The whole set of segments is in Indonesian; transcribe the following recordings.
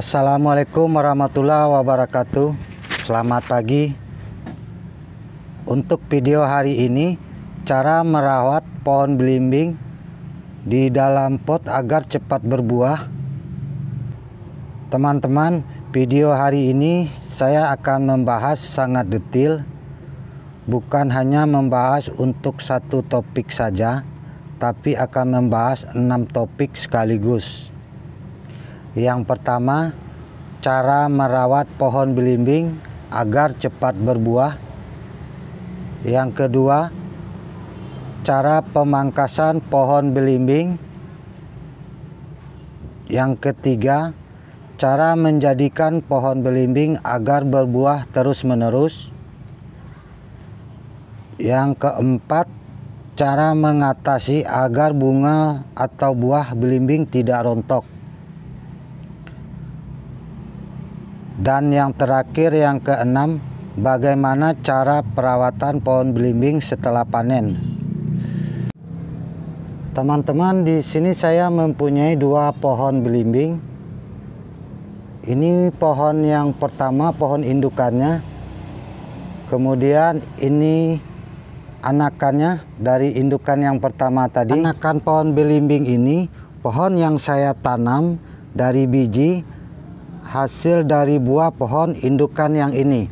Assalamualaikum warahmatullahi wabarakatuh. Selamat pagi. Untuk video hari ini, cara merawat pohon belimbing di dalam pot agar cepat berbuah. Teman-teman, video hari ini saya akan membahas sangat detail, bukan hanya membahas untuk satu topik saja, tapi akan membahas 6 topik sekaligus. Yang pertama, cara merawat pohon belimbing agar cepat berbuah. Yang kedua, cara pemangkasan pohon belimbing. Yang ketiga, cara menjadikan pohon belimbing agar berbuah terus-menerus. Yang keempat, cara mengatasi agar bunga atau buah belimbing tidak rontok. Dan yang terakhir, yang keenam, bagaimana cara perawatan pohon belimbing setelah panen. Teman-teman, di sini saya mempunyai 2 pohon belimbing. Ini pohon yang pertama, pohon indukannya. Kemudian ini anakannya dari indukan yang pertama tadi. Anakan pohon belimbing ini, pohon yang saya tanam dari biji, hasil dari buah pohon indukan yang ini.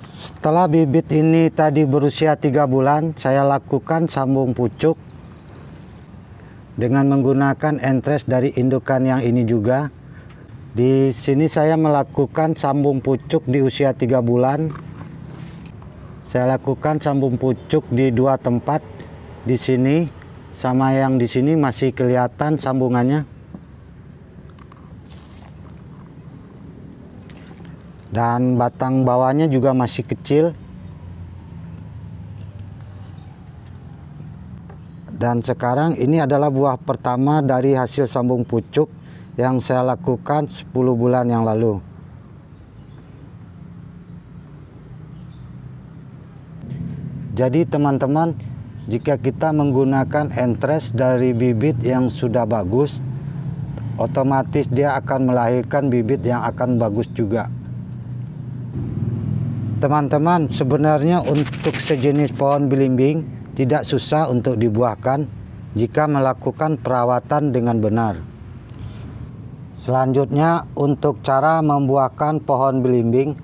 Setelah bibit ini tadi berusia 3 bulan, saya lakukan sambung pucuk dengan menggunakan entres dari indukan yang ini juga. Di sini saya melakukan sambung pucuk di usia 3 bulan. Saya lakukan sambung pucuk di 2 tempat. Di sini sama yang di sini masih kelihatan sambungannya. Dan batang bawahnya juga masih kecil. Dan sekarang ini adalah buah pertama dari hasil sambung pucuk yang saya lakukan 10 bulan yang lalu. Jadi teman-teman, jika kita menggunakan entres dari bibit yang sudah bagus, otomatis dia akan melahirkan bibit yang akan bagus juga. Teman-teman, sebenarnya untuk sejenis pohon belimbing tidak susah untuk dibuahkan jika melakukan perawatan dengan benar. Selanjutnya, untuk cara membuahkan pohon belimbing,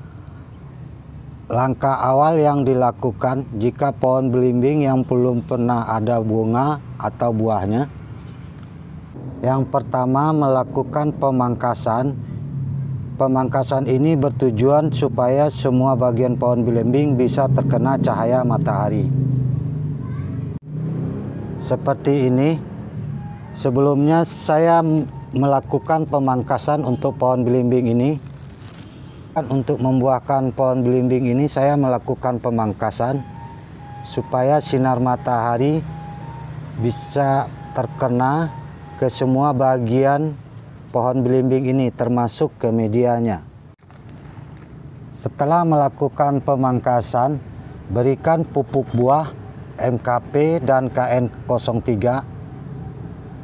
langkah awal yang dilakukan jika pohon belimbing yang belum pernah ada bunga atau buahnya. Yang pertama, melakukan pemangkasan. Pemangkasan ini bertujuan supaya semua bagian pohon belimbing bisa terkena cahaya matahari. Seperti ini. Sebelumnya saya melakukan pemangkasan untuk pohon belimbing ini. Untuk membuahkan pohon belimbing ini saya melakukan pemangkasan supaya sinar matahari bisa terkena ke semua bagian pohon belimbing ini termasuk ke medianya. Setelah melakukan pemangkasan, berikan pupuk buah MKP dan KN03.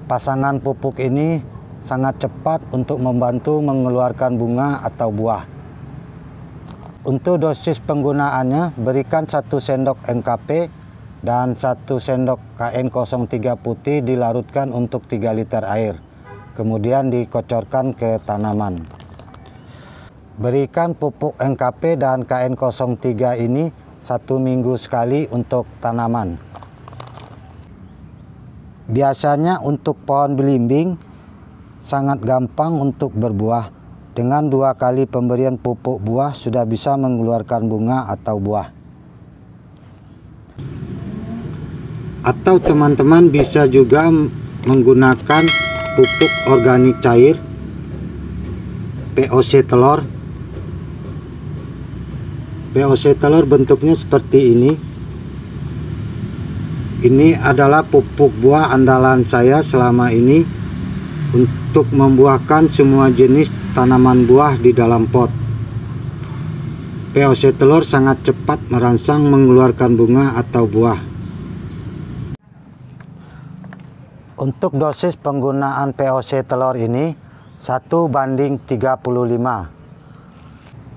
Pasangan pupuk ini sangat cepat untuk membantu mengeluarkan bunga atau buah. Untuk dosis penggunaannya, berikan 1 sendok NKP dan 1 sendok KN03 putih dilarutkan untuk 3 liter air. Kemudian dikocorkan ke tanaman. Berikan pupuk NKP dan KN03 ini 1 minggu sekali untuk tanaman. Biasanya untuk pohon belimbing sangat gampang untuk berbuah. Dengan 2 kali pemberian pupuk buah sudah bisa mengeluarkan bunga atau buah. Atau teman-teman bisa juga menggunakan pupuk organik cair, POC telur. POC telur bentuknya seperti ini. Ini adalah pupuk buah andalan saya selama ini untuk membuahkan semua jenis tanaman buah di dalam pot. POC telur sangat cepat merangsang mengeluarkan bunga atau buah. Untuk dosis penggunaan POC telur ini 1:35,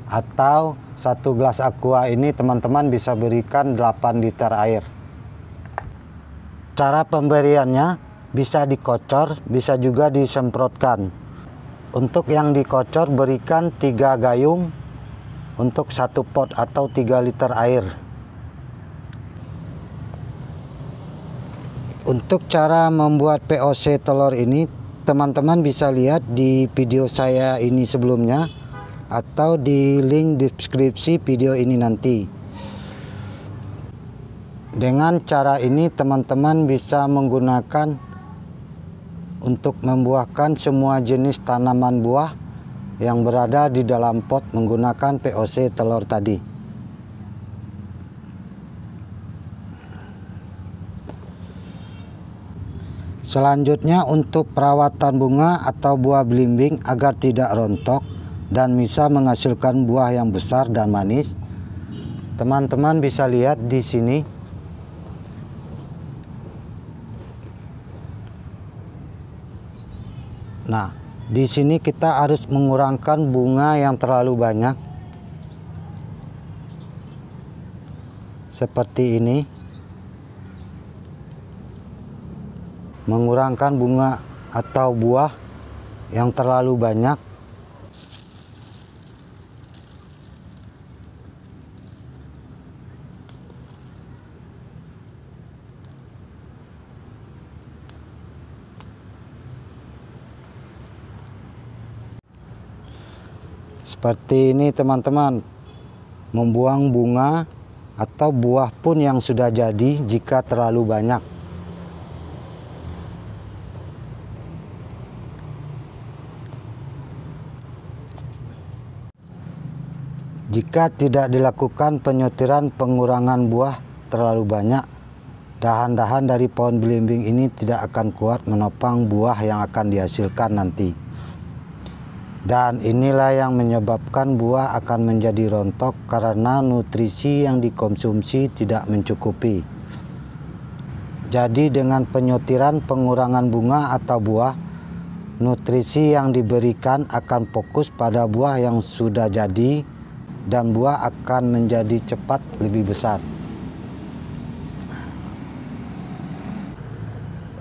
atau 1 gelas aqua ini teman-teman bisa berikan 8 liter air. Cara pemberiannya bisa dikocor, bisa juga disemprotkan. Untuk yang dikocor berikan 3 gayung untuk 1 pot atau 3 liter air. Untuk cara membuat POC telur ini teman-teman bisa lihat di video saya ini sebelumnya atau di link deskripsi video ini nanti. Dengan cara ini teman-teman bisa menggunakan untuk membuahkan semua jenis tanaman buah yang berada di dalam pot menggunakan POC telur tadi. Selanjutnya untuk perawatan bunga atau buah belimbing agar tidak rontok dan bisa menghasilkan buah yang besar dan manis. Teman-teman bisa lihat di sini. Nah, di sini kita harus mengurangkan bunga yang terlalu banyak. Seperti ini. Mengurangkan bunga atau buah yang terlalu banyak. Seperti ini teman-teman, membuang bunga atau buah pun yang sudah jadi jika terlalu banyak. Jika tidak dilakukan penyetiran pengurangan buah terlalu banyak, dahan-dahan dari pohon belimbing ini tidak akan kuat menopang buah yang akan dihasilkan nanti. Dan inilah yang menyebabkan buah akan menjadi rontok karena nutrisi yang dikonsumsi tidak mencukupi. Jadi dengan penyetiran pengurangan bunga atau buah, nutrisi yang diberikan akan fokus pada buah yang sudah jadi dan buah akan menjadi cepat lebih besar.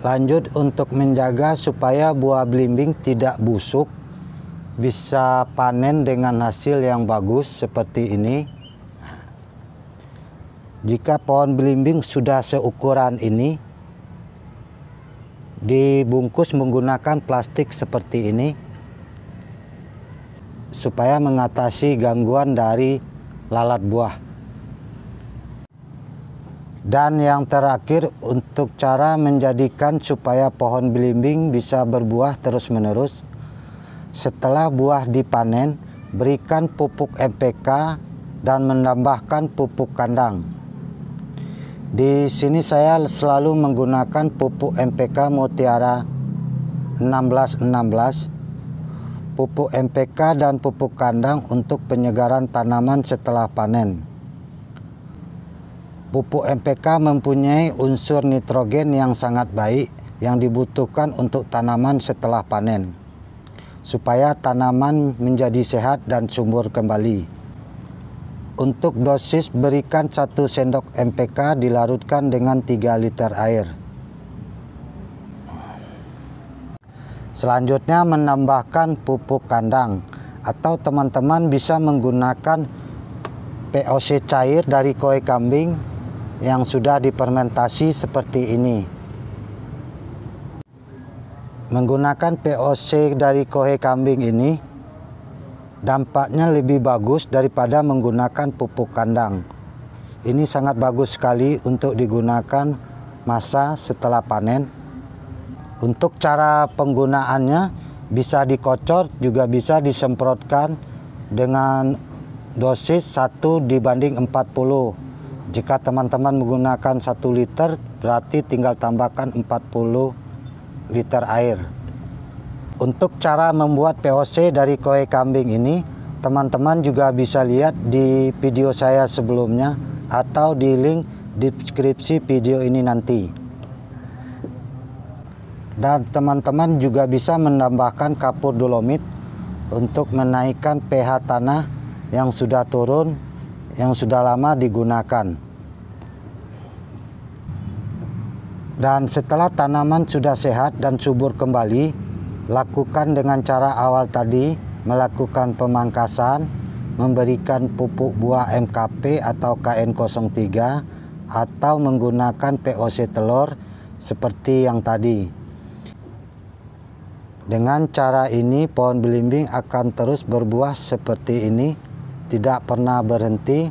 Lanjut untuk menjaga supaya buah belimbing tidak busuk, bisa panen dengan hasil yang bagus seperti ini. Jika pohon belimbing sudah seukuran ini, dibungkus menggunakan plastik seperti ini supaya mengatasi gangguan dari lalat buah. Dan yang terakhir, untuk cara menjadikan supaya pohon belimbing bisa berbuah terus-menerus, setelah buah dipanen, berikan pupuk NPK dan menambahkan pupuk kandang. Di sini saya selalu menggunakan pupuk NPK Mutiara 1616, pupuk NPK dan pupuk kandang untuk penyegaran tanaman setelah panen. Pupuk NPK mempunyai unsur nitrogen yang sangat baik yang dibutuhkan untuk tanaman setelah panen, supaya tanaman menjadi sehat dan subur kembali. Untuk dosis berikan 1 sendok NPK dilarutkan dengan 3 liter air. Selanjutnya menambahkan pupuk kandang, atau teman-teman bisa menggunakan POC cair dari koi kambing yang sudah difermentasi seperti ini. Menggunakan POC dari koi kambing ini dampaknya lebih bagus daripada menggunakan pupuk kandang. Ini sangat bagus sekali untuk digunakan masa setelah panen. Untuk cara penggunaannya bisa dikocor, juga bisa disemprotkan dengan dosis 1:40. Jika teman-teman menggunakan 1 liter, berarti tinggal tambahkan 40 liter air. Untuk cara membuat POC dari koi kambing ini, teman-teman juga bisa lihat di video saya sebelumnya atau di link deskripsi video ini nanti. Dan teman-teman juga bisa menambahkan kapur dolomit untuk menaikkan pH tanah yang sudah turun, yang sudah lama digunakan. Dan setelah tanaman sudah sehat dan subur kembali, lakukan dengan cara awal tadi, melakukan pemangkasan, memberikan pupuk buah MKP atau KN03, atau menggunakan POC telur seperti yang tadi. Dengan cara ini pohon belimbing akan terus berbuah seperti ini, tidak pernah berhenti.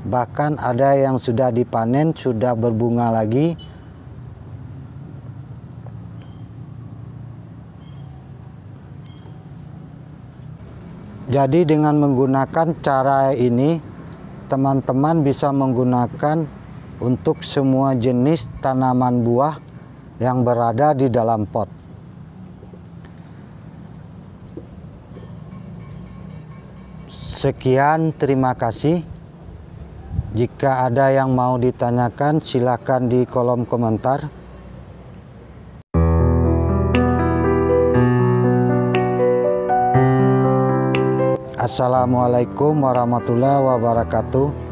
Bahkan ada yang sudah dipanen, sudah berbunga lagi. Jadi dengan menggunakan cara ini, teman-teman bisa menggunakan untuk semua jenis tanaman buah yang berada di dalam pot. Sekian, terima kasih. Jika ada yang mau ditanyakan, silakan di kolom komentar. Assalamualaikum warahmatullahi wabarakatuh.